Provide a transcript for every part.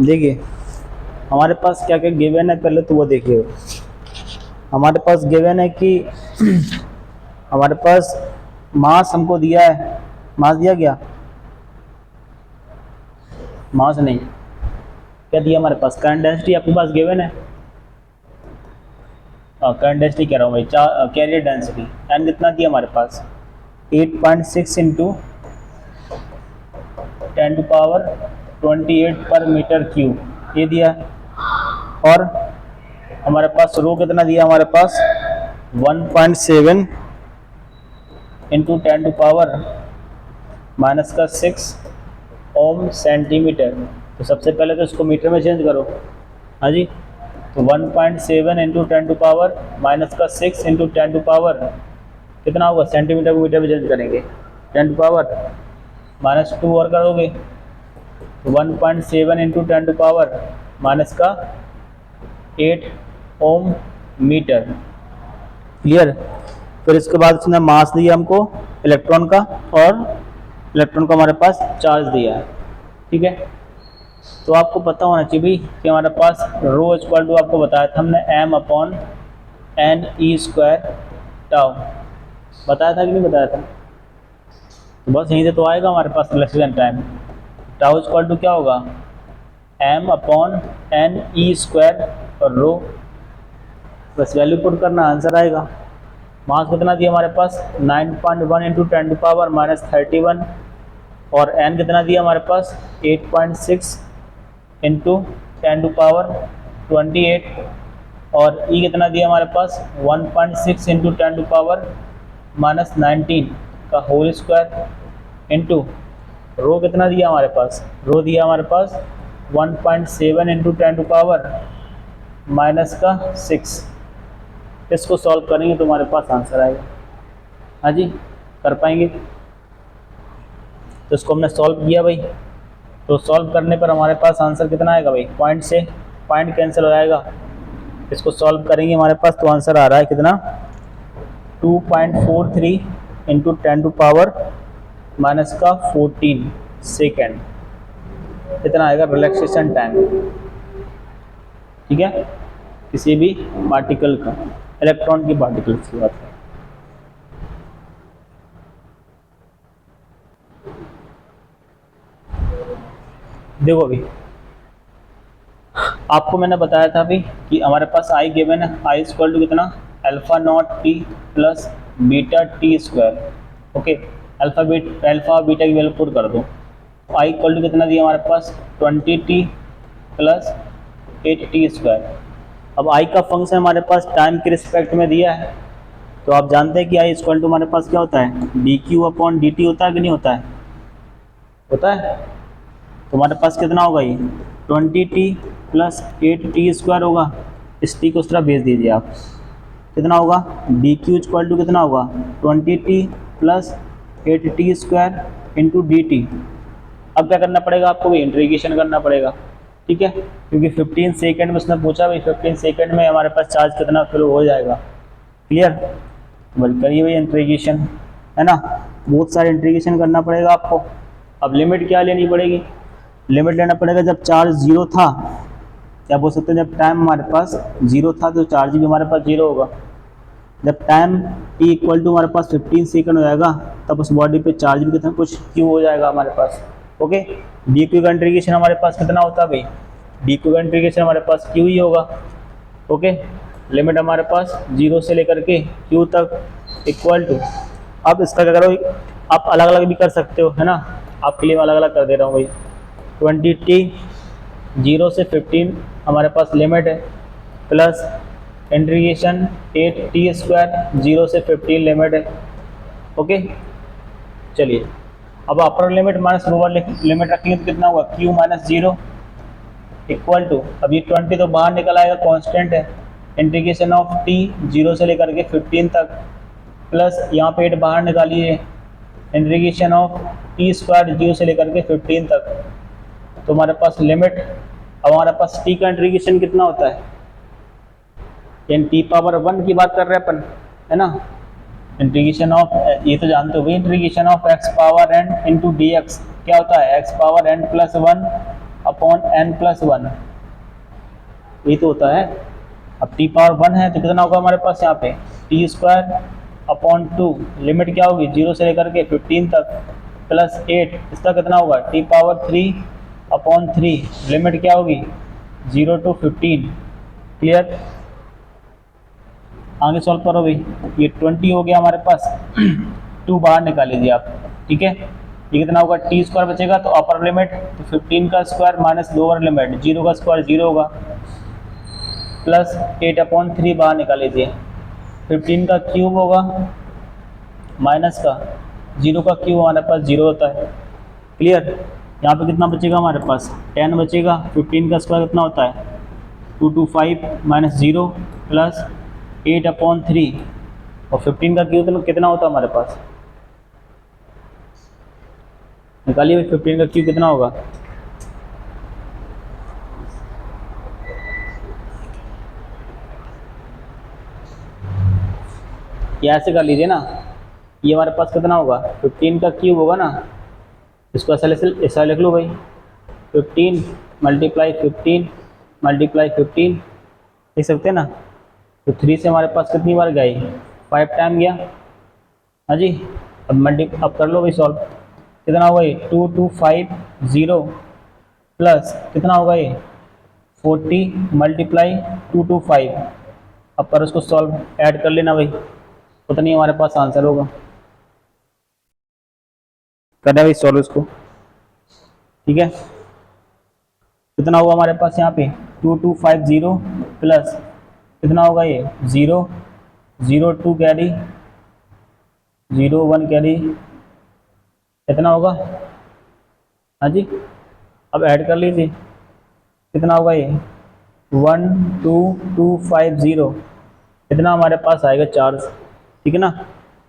देखिए हमारे पास क्या क्या गिवन है, पहले तो वो देखिए। हमारे पास गिवन है कि हमारे पास मास हमको दिया है, मास दिया गया, मास नहीं, क्या दिया हमारे पास, करंट डेंसिटी आपके पास गिवन है। करंट डेंसिटी कह रहा हूँ भाई, कैरियर डेंसिटी एन कितना दिया हमारे पास, 8.6 इंटू 10⁻28 पर मीटर क्यूब, ये दिया है। और हमारे पास रो कितना दिया हमारे पास, 1.7 इंटू 10⁻⁻6 ओम सेंटीमीटर। तो सबसे पहले तो इसको मीटर में चेंज करो, हाँ जी। तो 1.7 इंटू 10⁻⁻6 इंटू 10 कितना होगा, सेंटीमीटर को मीटर में चेंज करेंगे, 10⁻⁻2 और करोगे तो 1.7 इंटू 10⁻⁻8 ओम मीटर। क्लियर। फिर इसके बाद इसने मास दिया हमको इलेक्ट्रॉन का, और इलेक्ट्रॉन को हमारे पास चार्ज दिया है, ठीक है। तो आपको पता होना चाहिए भी कि हमारे पास रो इक्वल टू, आपको बताया था हमने, m/n/e² टाउ, बताया था कि नहीं बताया था। तो बस यहीं से तो आएगा हमारे पास relaxation time. Tau equal to क्या होगा, m/n/e² और रो, बस वैल्यू पुट करना, आंसर आएगा। मास कितना दिया हमारे पास, 9.1 इंटू 10⁻31, और n कितना दिया हमारे पास, 8.6 इंटू 10⁻28, और e कितना दिया हमारे पास, 1.6 इंटू 10⁻⁻19 का होल स्क्वायर, इंटू रो कितना दिया हमारे पास, रो दिया हमारे पास 1.7 इंटू 10⁻⁻6। इसको सॉल्व करेंगे तो हमारे पास आंसर आएगा, हाँ जी, कर पाएंगे। तो इसको हमने सॉल्व किया भाई, तो सॉल्व करने पर हमारे पास आंसर कितना आएगा भाई, पॉइंट से पॉइंट कैंसिल हो जाएगा। इसको सॉल्व करेंगे हमारे पास तो आंसर आ रहा है कितना, 2.43 इंटू 10⁻⁻14 सेकेंड, कितना आएगा रिलैक्सेशन टाइम, ठीक है, किसी भी पार्टिकल का, इलेक्ट्रॉन की पार्टिकल की बात है। देखो अभी आपको मैंने बताया था अभी कि हमारे पास आई गिवन है, आई इक्वल टू कितना, α0t plus beta T square, okay. Alpha beta की वैल्यू पुट कर दो, तो आई इक्वल टू कितना दिया हमारे पास, 20t प्लस 8t स्क्वायर। अब आई का फंक्शन हमारे पास टाइम के रिस्पेक्ट में दिया है, तो आप जानते हैं कि आई इक्वल टू हमारे पास क्या होता है, dq/dt होता है कि नहीं होता है, होता है। तो हमारे पास कितना होगा, ये 20t प्लस 8t स्क्वायर होगा, इस t को उस तरह भेज दीजिए आप, कितना होगा, dq इक्वल टू कितना होगा, 20t plus 8t square into dt। अब क्या करना पड़ेगा आपको भी, इंटीग्रेशन करना पड़ेगा, ठीक है, क्योंकि 15 सेकेंड में उसने पूछा भाई, 15 सेकेंड में हमारे पास चार्ज कितना फिल हो जाएगा। क्लियर, बल करिए भाई इंटीग्रेशन, है ना, बहुत सारे इंटीग्रेशन करना पड़ेगा आपको। अब लिमिट क्या लेनी पड़ेगी, लिमिट लेना पड़ेगा जब चार्ज जीरो था, क्या बोल सकते हैं, जब टाइम हमारे पास जीरो था तो चार्ज भी हमारे पास जीरो होगा। जब टाइम t इक्वल टू हमारे पास 15 सेकंड हो जाएगा, तब उस बॉडी पे चार्ज भी कितना कुछ क्यू हो जाएगा हमारे पास, ओके। डी क्यू का इंटीग्रेशन हमारे पास कितना होता है भाई, डी क्यू का इंटीग्रेशन हमारे पास क्यू ही होगा, ओके। लिमिट हमारे पास जीरो से लेकर के क्यू तक इक्वल टू, अब इसका क्या करो, आप अलग अलग भी कर सकते हो, है ना, आपके लिए मैं अलग अलग कर दे रहा हूँ भाई। 20t 0 से 15 हमारे पास लिमिट है, प्लस इंटीग्रेशन 8t स्क्वायर 0 से 15 लिमिट है, ओके। चलिए अब upper limit minus lower limit रखेंगे तो कितना होगा, q माइनस 0 इक्वल टू, अब ये 20 तो बाहर निकल आएगा, कांस्टेंट है, इंटीग्रेशन ऑफ t 0 से लेकर के 15 तक, प्लस यहाँ पे 8 बाहर निकालिए, इंटीग्रेशन ऑफ t स्क्वायर 0 से लेकर के 15 तक। तो हमारे पास लिमिट, अब हमारे पास t का इंटीग्रेशन कितना होता है, यानी t पावर 1 की बात कर रहे हैं अपन, है ना, इंटीग्रेशन ऑफ, ये तो जानते हो भाई, integration of x power n into D x क्या होता है, x power n plus 1 upon n plus 1, यही तो होता है। अब t पावर 1 है तो कितना होगा हमारे पास यहाँ पे टी स्क्वायर अपॉन 2, लिमिट क्या होगी 0 से लेकर के 15 तक, प्लस 8, इसका कितना होगा t पावर 3 अपॉन 3, लिमिट क्या होगी 0 to 15। क्लियर, आगे सॉल्व करो भाई। ये 20 हो गया हमारे पास 2 बाहर निकाल लीजिए आप, ठीक है। ये कितना होगा टी स्क्वायर बचेगा तो अपर लिमिट, तो 15 का स्क्वायर माइनस लोअर लिमिट, 0 का स्क्वायर 0 होगा, प्लस 8 अपॉन 3 बाहर निकाल लीजिए, 15 का क्यूब होगा माइनस का 0 का क्यूब हमारे पास 0 होता है। क्लियर, यहाँ पे कितना बचेगा हमारे पास 10 बचेगा, 15 का स्क्वायर कितना होता है 225 माइनस 0 प्लस 8 अपॉन 3, और 15 का क्यूब कितना होता है हमारे पास, निकालिए भाई 15 का क्यूब कितना होगा, ये ऐसे कर लीजिए ना, ये हमारे पास कितना होगा 15 का क्यूब होगा ना, इसको ऐसा लिख लो भाई 15 मल्टीप्लाई 15 मल्टीप्लाई 15, देख सकते हैं ना। तो 3 से हमारे पास कितनी बार गई 5 टाइम गया, हाँ जी। अब कर लो भाई सॉल्व, कितना होगा ये 2250 प्लस कितना होगा ये 40 मल्टीप्लाई 225। अब पर उसको सॉल्व ऐड कर लेना भाई, उतना ही हमारे पास आंसर होगा। करना भाई सॉल्व इसको, ठीक है। कितना होगा हमारे पास यहाँ पे 2250 प्लस कितना होगा ये 0 0 2 कैरी 0 1 कैरी, कितना होगा, हाँ जी। अब ऐड कर लीजिए, कितना होगा ये 12250, कितना हमारे पास आएगा चार्ज, ठीक है ना।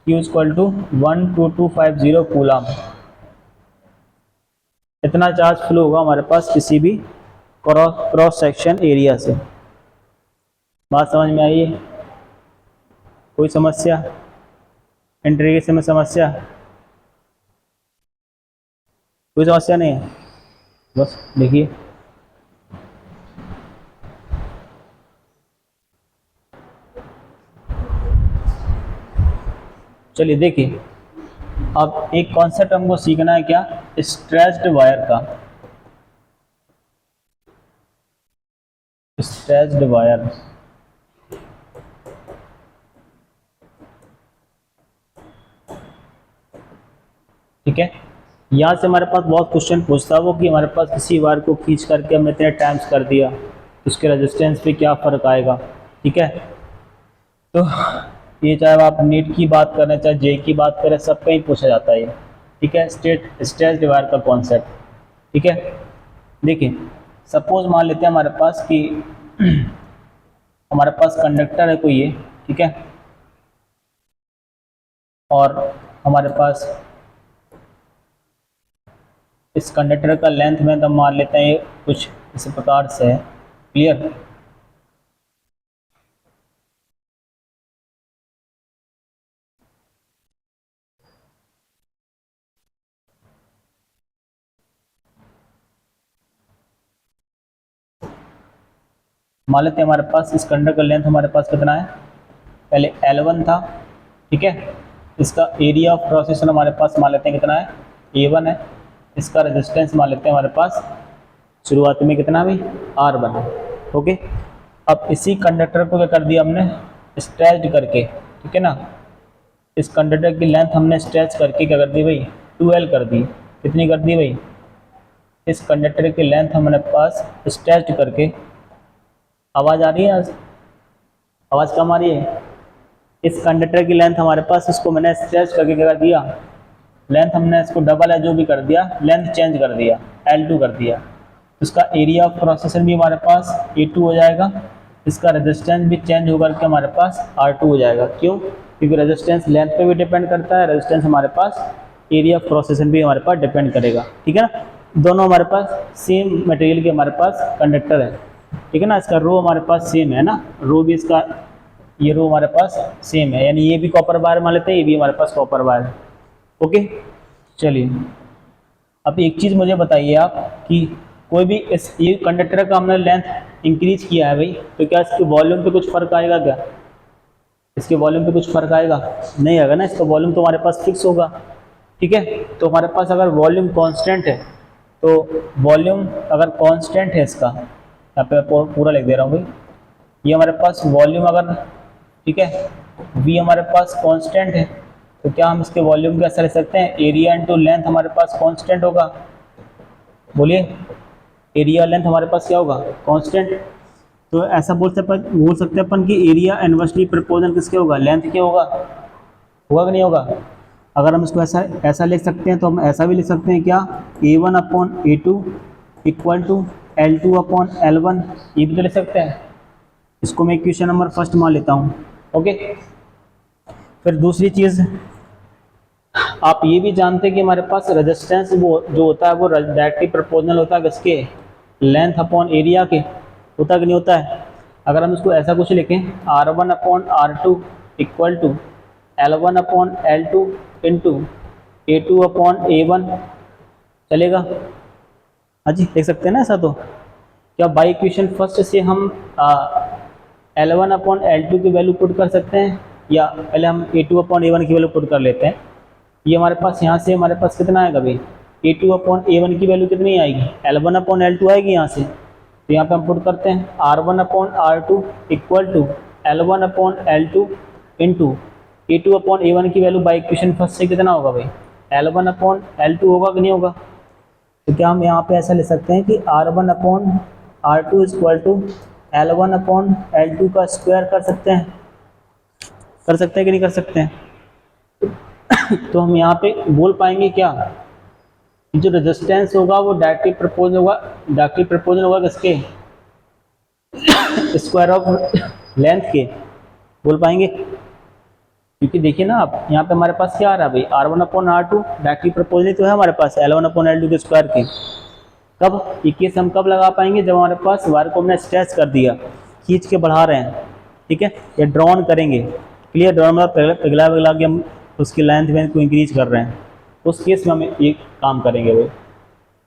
Q इक्वल टू 12250 कूलम, इतना चार्ज फ्लो होगा हमारे पास किसी भी क्रॉस सेक्शन एरिया से। बात समझ में आई है, कोई समस्या, इंटीग्रेशन में समस्या, कोई समस्या नहीं है, बस देखिए चलिए देखिए। अब एक कॉन्सेप्ट हमको सीखना है, क्या, स्ट्रेच्ड वायर का। स्ट्रेच्ड वायर, ठीक है। यहाँ से हमारे पास बहुत क्वेश्चन पूछता है वो कि हमारे पास किसी वायर को खींच करके हमने इतने टाइम्स कर दिया, उसके रेजिस्टेंस पे क्या फ़र्क आएगा, ठीक है। तो ये चाहे आप नीट की बात करें चाहे जे की बात करें, सब कहीं पूछा जाता है ये, ठीक है। स्ट्रेच्ड वायर का कॉन्सेप्ट, ठीक है। देखिए सपोज मान लेते हैं हमारे पास कि हमारे पास कंडक्टर है कोई ये, ठीक है, और हमारे पास इस कंडक्टर का लेंथ में तो मान लेते हैं ये कुछ इस प्रकार से है। क्लियर, मान लेते हैं हमारे पास इस कंडक्टर का लेंथ हमारे पास कितना है, पहले L1 था, ठीक है। इसका एरिया ऑफ क्रॉस सेक्शन हमारे पास मान लेते हैं कितना है A1 है। इसका रेजिस्टेंस मान लेते हैं हमारे पास शुरुआत में कितना भी R1 है, ओके। अब इसी कंडक्टर को क्या कर दिया हमने स्ट्रेच करके, ठीक है ना। इस कंडक्टर की लेंथ हमने स्ट्रेच करके क्या कर दी भाई 2L कर दी, कितनी कर दी भाई, इस कंडक्टर की लेंथ हमारे पास स्ट्रेच करके, आवाज़ आ रही है, आवाज़ कम आ रही है। इस कंडक्टर की लेंथ हमारे पास, इसको मैंने स्ट्रेच करके क्या कर दिया, लेंथ हमने इसको डबल है जो भी कर दिया, लेंथ चेंज कर दिया, L2 कर दिया। इसका एरिया ऑफ क्रॉस सेक्शन भी हमारे पास A2 हो जाएगा, इसका रेजिस्टेंस भी चेंज होकर के हमारे पास R2 हो जाएगा। क्यों, क्योंकि रेजिस्टेंस लेंथ पे भी डिपेंड करता है, रेजिस्टेंस हमारे पास एरिया ऑफ क्रॉस सेक्शन भी हमारे पास डिपेंड करेगा, ठीक है ना। दोनों हमारे पास सेम मटेरियल के हमारे पास कंडक्टर है, ठीक है ना। इसका रो हमारे पास सेम है ना, रो भी इसका, ये रो हमारे पास सेम है, यानी ये भी कॉपर वायर मान लेते हैं, ये भी हमारे पास कॉपर वायर है, ओके। चलिए अब एक चीज़ मुझे बताइए आप कि कोई भी इस ये कंडक्टर का हमने लेंथ इंक्रीज किया है भाई, तो क्या इसके वॉल्यूम पे कुछ फर्क आएगा क्या? इसके वॉल्यूम पे कुछ फर्क आएगा? नहीं आएगा ना, इसका वॉल्यूम तो हमारे पास फिक्स होगा। ठीक है, तो हमारे पास अगर वॉल्यूम कांस्टेंट है, तो वॉल्यूम अगर कांस्टेंट है इसका, यहाँ पे पूरा लिख दे रहा हूँ भाई, ये हमारे पास वॉल्यूम अगर, ठीक है, v हमारे पास कांस्टेंट है, तो क्या हम इसके वॉल्यूम को ऐसा लिख सकते हैं, एरिया इंटू लेंथ हमारे पास कांस्टेंट होगा। बोलिए, एरिया लेंथ हमारे पास क्या होगा? कांस्टेंट। तो ऐसा बोल सकते हैं अपन कि एरिया इनवर्सली प्रोपोर्शनल किसके होगा? लेंथ के होगा। होगा कि नहीं होगा? अगर हम इसको ऐसा लिख सकते हैं, तो हम ऐसा भी लिख सकते हैं क्या, A1 upon A2 equal to L2 upon L1, ये भी तो लिख सकते हैं। इसको मैं इक्वेशन नंबर फर्स्ट मान लेता हूँ। ओके, फिर दूसरी चीज़, आप ये भी जानते हैं कि हमारे पास रेजिस्टेंस वो जो होता है वो डायरेक्टली प्रोपोर्शनल होता है किसके? लेंथ अपॉन एरिया के। होता कि नहीं होता है? अगर हम इसको ऐसा कुछ लिखें, R1 upon R2 equal to L1 upon L2 into A2 upon A1, चलेगा? हाँ जी, देख सकते हैं ना ऐसा। तो क्या बाई इक्वेशन फर्स्ट से हम L1 अपॉन L2 की वैल्यू पुट कर सकते हैं, या पहले हम A2 अपॉन A1 की वैल्यू पुट कर लेते हैं। ये हमारे पास यहाँ से हमारे पास कितना आएगा भाई? A2 अपॉन A1 की वैल्यू कितनी आएगी? L1 अपॉन L2 आएगी यहाँ से। तो यहाँ पे हम पुट करते हैं R1 upon R2 equal to L1 upon L2 into A2 upon A1 की वैल्यू बाई इक्वेशन फर्स्ट से कितना होगा भाई? L1 अपॉन L2 होगा कि नहीं होगा? तो क्या हम यहाँ पे ऐसा ले सकते हैं कि R1 upon R2 equal to L1 upon L2 का स्क्वायर कर सकते हैं? कर सकते हैं कि नहीं कर सकते हैं? तो हम यहाँ पे बोल पाएंगे क्या, जो रेजिस्टेंस होगा वो डायरेक्टली प्रोपोर्शनल होगा किसके? स्क्वायर ऑफ लेंथ के। बोल पाएंगे? क्योंकि देखिए ना आप, यहाँ पे हमारे पास क्या आ रहा है भाई, R1 upon R2 directly proportional तो है हमारे पास L1 अपॉन L2 के स्क्वायर के। कब ये केस हम कब लगा पाएंगे? जब हमारे पास वायर को हमने स्ट्रेच कर दिया, खींच के बढ़ा रहे हैं, ठीक है, या ड्रॉन करेंगे। क्लियर? ड्रॉन मतलब पिघला के हम उसकी लेंथ को इंक्रीज कर रहे हैं, उस केस में हम ये काम करेंगे भाई।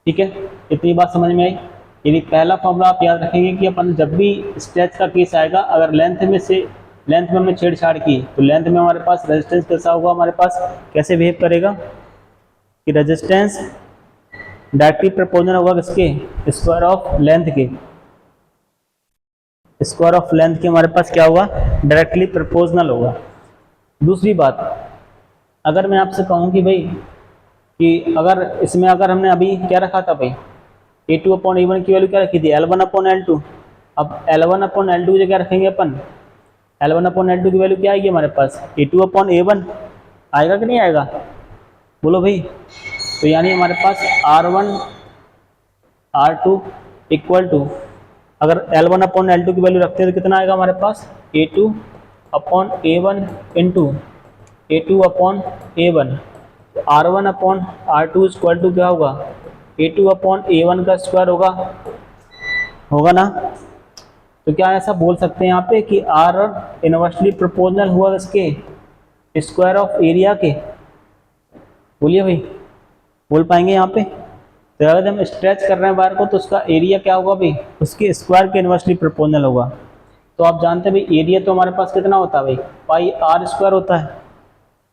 ठीक है, इतनी बात समझ में आई? यदि पहला फॉर्मूला आप याद रखेंगे कि अपन जब भी स्ट्रेच का केस आएगा, अगर लेंथ में हमने छेड़छाड़ की, तो लेंथ में हमारे पास रेजिस्टेंस कैसा होगा, हमारे पास कैसे बिहेव करेगा कि रेजिस्टेंस डायरेक्टली प्रोपोर्शनल होगा किसके? स्क्वायर ऑफ लेंथ के। स्क्वायर ऑफ लेंथ के हमारे पास क्या होगा? डायरेक्टली प्रोपोर्शनल होगा। दूसरी बात, अगर मैं आपसे कहूँ कि भाई कि अगर इसमें अगर हमने अभी क्या रखा था भाई, A2 अपॉन A1 की वैल्यू क्या रखी थी? L1 upon L2। अब L1 अपॉन L2 जो क्या रखेंगे अपन? L1 अपॉन L2 की वैल्यू क्या आएगी हमारे पास? A2 अपॉन A1 आएगा कि नहीं आएगा? बोलो भाई। तो यानी हमारे पास R1 R2 इक्वल टू, अगर L1 अपॉन L2 की वैल्यू रखते हैं तो कितना आएगा हमारे पास? A2 upon A1 into A2 upon A1। R1 upon R2 equal to क्या होगा? A2 अपॉन A1 का स्क्वायर होगा ना? तो क्या ऐसा बोल सकते हैं यहाँ पे कि R इनवर्सली प्रोपोर्शनल हुआ इसके स्क्वायर ऑफ एरिया के? बोलिए भाई, बोल पाएंगे यहाँ पे? तो अगर हम स्ट्रेच कर रहे हैं वायर को, तो उसका एरिया क्या होगा भाई? उसके स्क्वायर के इनवर्सली प्रोपोर्शनल होगा। तो आप जानते हैं भाई, एरिया तो हमारे पास कितना होता है भाई? पाई R स्क्वायर होता है।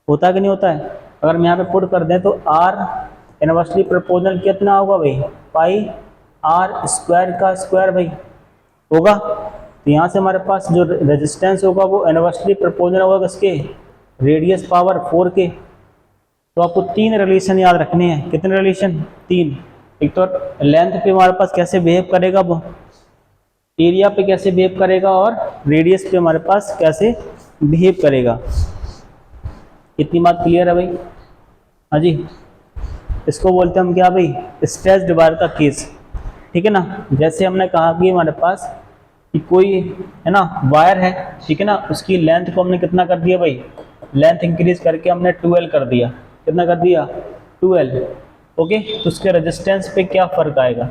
होता है कि नहीं होता है? अगर हम यहाँ पे पुट कर दें तो R इनवर्सली प्रोपोर्शनल कितना होगा भाई? पाई R स्क्वायर का स्क्वायर भाई होगा। तो यहाँ से हमारे पास जो रेजिस्टेंस होगा वो इनवर्सली प्रोपोर्शनल होगा किसके? रेडियस पावर 4 के। तो आपको 3 रिलेशन याद रखने हैं। कितने रिलेशन? 3। एक तो लेंथ पे हमारे पास कैसे बिहेव करेगा वो, एरिया पे कैसे बिहेव करेगा, और रेडियस पे हमारे पास कैसे बिहेव करेगा। इतनी बात क्लियर है भाई? हाँ जी, इसको बोलते हैं हम क्या भाई? स्ट्रेच्ड वायर का केस। ठीक है ना? जैसे हमने कहा कि हमारे पास कि कोई है ना वायर है, ठीक है ना, उसकी लेंथ को हमने कितना कर दिया भाई? लेंथ इंक्रीज करके हमने 12 कर दिया। कितना कर दिया? 12। ओके, तो उसके रेजिस्टेंस पे क्या फर्क आएगा,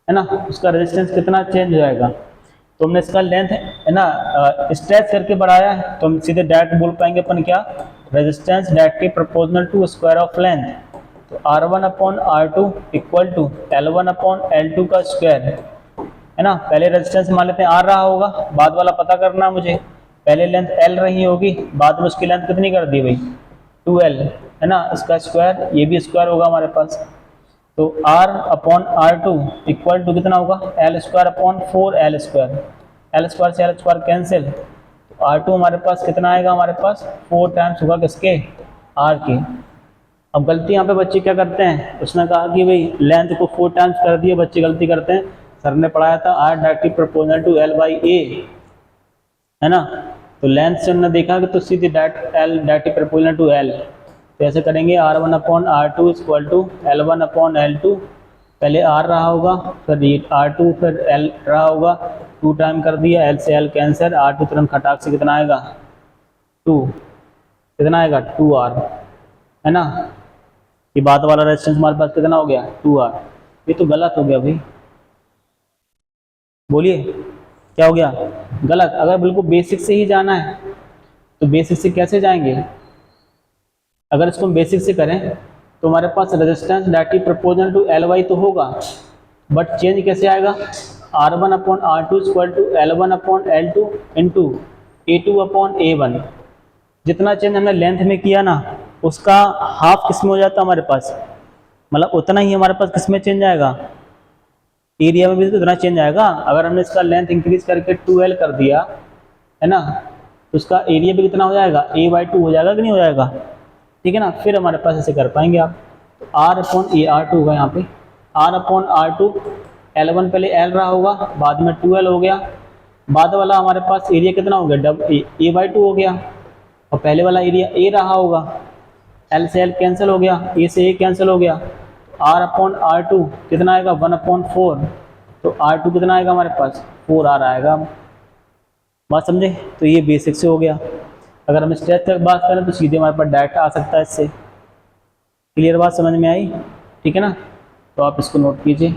है ना? उसका रेजिस्टेंस कितना चेंज हो जाएगा? तो हमने इसका लेंथ है ना स्ट्रेच करके बढ़ाया है, तो हम सीधे डायरेक्ट बोल पाएंगे अपन क्या? Resistance directly proportional to square of length. तो R1 upon R2 equal to L1 upon L2 का स्क्वायर है ना। पहले रेजिस्टेंस मान लेते हैं R रहा होगा, बाद वाला पता करना मुझे। पहले लेंथ L रही होगी, बाद में उसकी लेंथ कितनी कर दी भाई 2L है ना, इसका स्क्वायर, ये भी स्क्वायर होगा हमारे पास। तो R upon R2 equal to कितना होगा L square upon 4L square, L square से L स्क्वायर कैंसिल, तो R2 हमारे पास कितना आएगा, हमारे पास 4 टाइम्स होगा किसके, R के। अब गलती यहाँ पे बच्चे क्या करते हैं, उसने कहा कि भाई लेंथ को 4 टाइम्स कर दिए, बच्चे गलती करते हैं। सर ने पढ़ाया था R directly proportional to L by A है ना, तो लेंथ से हमने देखा कि तो सीधे L directly proportional to L, तो ऐसे करेंगे R1 upon R2 equal to L1 upon L2, पहले R रहा होगा, फिर R2, फिर L रहा होगा, 2 टाइम कर दिया, L से L कैंसर, R2 तुरंत खटाक से कितना आएगा 2, कितना आएगा 2R है ना। ये बाद वाला रेजिस्टेंस हमारे पास कितना हो गया 2R, ये तो गलत हो गया भाई, बोलिए क्या हो गया गलत। अगर बिल्कुल बेसिक से ही जाना है तो बेसिक से कैसे जाएंगे, अगर इसको हम बेसिक से करें तो हमारे पास resistance directly proportional to Ly तो होगा, बट चेंज कैसे आएगा, R1 upon R2 equal to L1 upon L2 into A2 upon A1। जितना चेंज हमने लेंथ में किया ना, उसका हाफ किस में हो जाता है हमारे पास, मतलब उतना ही हमारे पास किस में चेंज आएगा, एरिया में भी तो उतना चेंज आएगा। अगर हमने इसका लेंथ इंक्रीज करके 2L कर दिया है ना, तो उसका एरिया भी कितना हो जाएगा A/2 हो जाएगा कि नहीं हो जाएगा, ठीक है ना। फिर हमारे पास ऐसे कर पाएंगे आप, तो R अपॉन R2 होगा यहाँ पे, R अपॉन R2, L1 पहले L रहा होगा, बाद में 2L हो गया, बाद वाला हमारे पास एरिया कितना हो गया A/2 हो गया, और पहले वाला एरिया A रहा होगा, L से L कैंसिल हो गया, A से A कैंसिल हो गया, R अपॉन R2 कितना आएगा 1/4, तो R2 कितना आएगा हमारे पास 4R आएगा। बात समझे, तो ये बेसिक से हो गया। अगर हम स्ट्रेच तक बात करें तो सीधे हमारे पास डायरेक्ट आ सकता है इससे। क्लियर बात समझ में आई, ठीक है ना, तो आप इसको नोट कीजिए।